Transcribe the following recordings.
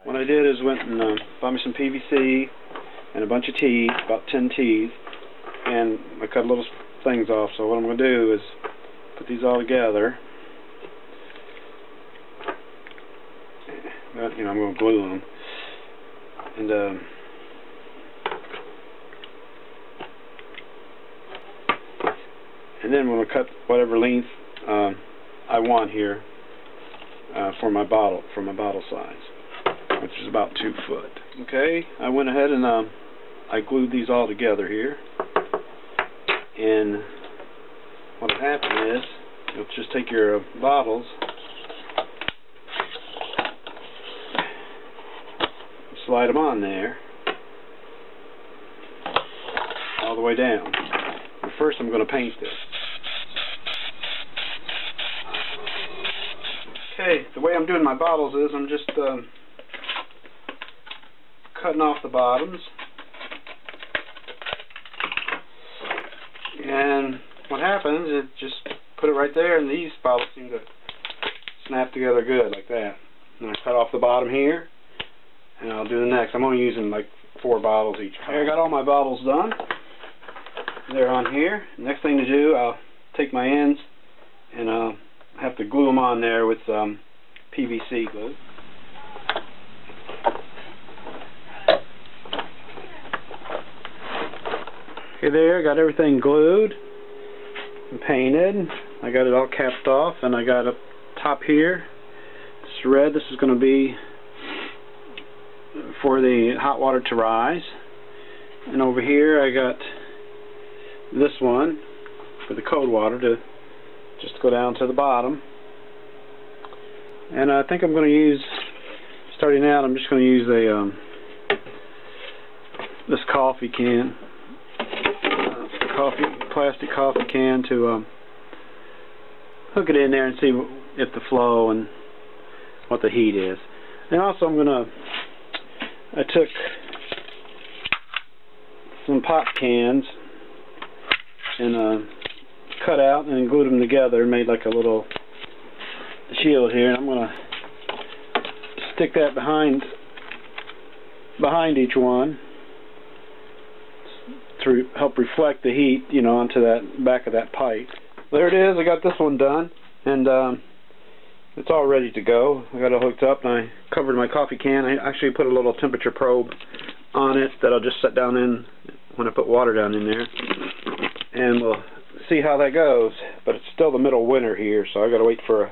What I did is went and bought me some PVC and a bunch of teeth, about 10 teeth, and I cut little things off. So what I'm going to do is put these all together. I'm going to glue them, and then I'm going to cut whatever length I want here for my bottle size, which is about 2 foot. Okay, I went ahead and I glued these all together here, and what will happen is you'll just take your bottles, slide them on there all the way down. But first I'm going to paint this. Okay, the way I'm doing my bottles is I'm just cutting off the bottoms, and what happens is just put it right there, and these bottles seem to snap together good like that. And I cut off the bottom here, and I'll do the next. I'm only using like 4 bottles each time. I got all my bottles done. They're on here. Next thing to do, I'll take my ends and I'll have to glue them on there with PVC glue. Okay, there, I got everything glued and painted. I got it all capped off, and I got up top here, this red, this is going to be for the hot water to rise, and over here I got this one for the cold water to just go down to the bottom. And I think I'm going to use, starting out, I'm just going to use a this coffee can, plastic coffee can, to hook it in there and see if the flow and what the heat is. And also I took some pop cans and cut out and glued them together and made like a little shield here. And I'm going to stick that behind each one to help reflect the heat, onto that back of that pipe. There it is. I got this one done, and it's all ready to go. I got it hooked up, and I covered my coffee can. I actually put a little temperature probe on it that I'll just set down in when I put water down in there, and we'll see how that goes. But it's still the middle of winter here, so I got to wait for a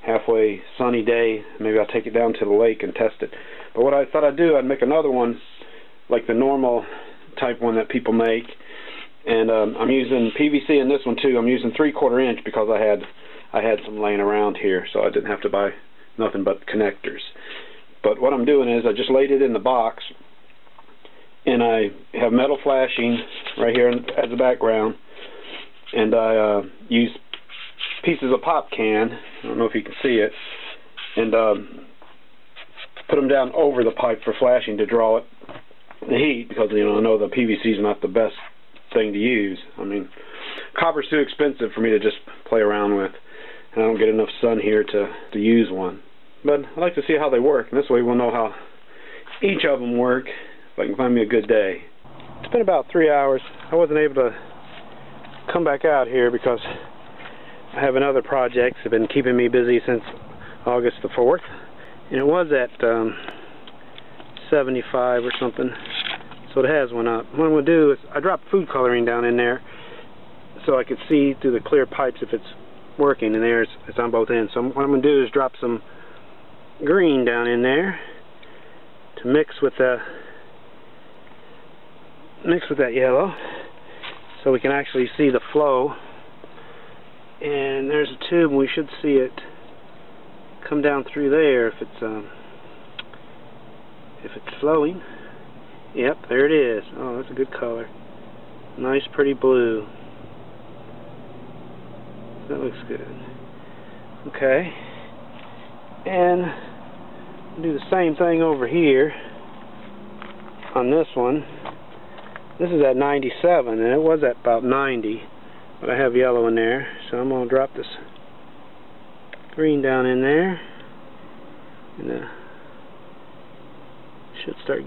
halfway sunny day. Maybe I'll take it down to the lake and test it. But what I thought I'd do, I'd make another one like the normal type one that people make, and I'm using PVC in this one too. I'm using 3/4 inch because I had some laying around here, so I didn't have to buy nothing but connectors. But what I'm doing is I just laid it in the box, and I have metal flashing right here as a background, and I use pieces of pop can, I don't know if you can see it, and put them down over the pipe for flashing to draw the heat, because I know the PVC is not the best thing to use. I mean, copper's too expensive for me to just play around with, and I don't get enough sun here to use one. But I like to see how they work, and this way we'll know how each of them work if I can find me a good day. It's been about 3 hours. I wasn't able to come back out here because I have other projects that have been keeping me busy since August the 4th, and it was at 75 or something, so it has went up. What I'm going to do is I dropped food coloring down in there so I could see through the clear pipes if it's working, and there it's on both ends. So what I'm going to do is drop some green down in there to mix with that yellow, so we can actually see the flow. And there's a tube, and we should see it come down through there if it's flowing. Yep, there it is. Oh, that's a good color. Nice, pretty blue. That looks good. Okay. And do the same thing over here on this one. This is at 97, and it was at about 90, but I have yellow in there, so I'm going to drop this green down in there, and Should start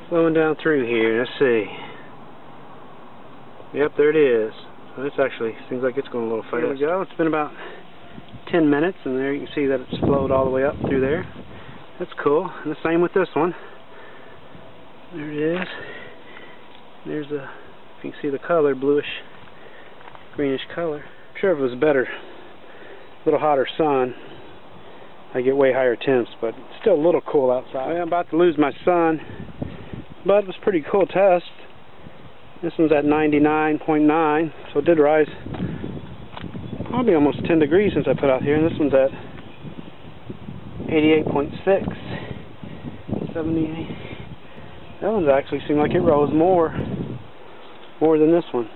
flowing down through here. Let's see. Yep, there it is. So this actually seems like it's going a little fast. Here we go. It's been about 10 minutes, and there you can see that it's flowed all the way up through there. That's cool. And the same with this one. There it is. There's a, if you can see the color, bluish, greenish color. I'm sure if it was better, a little hotter sun, I get way higher temps, but it's still a little cool outside. Well, I'm about to lose my sun, but it was a pretty cool test. This one's at 99.9, so it did rise probably almost 10 degrees since I put out here, and this one's at 88.6, 78. That one actually seemed like it rose more than this one.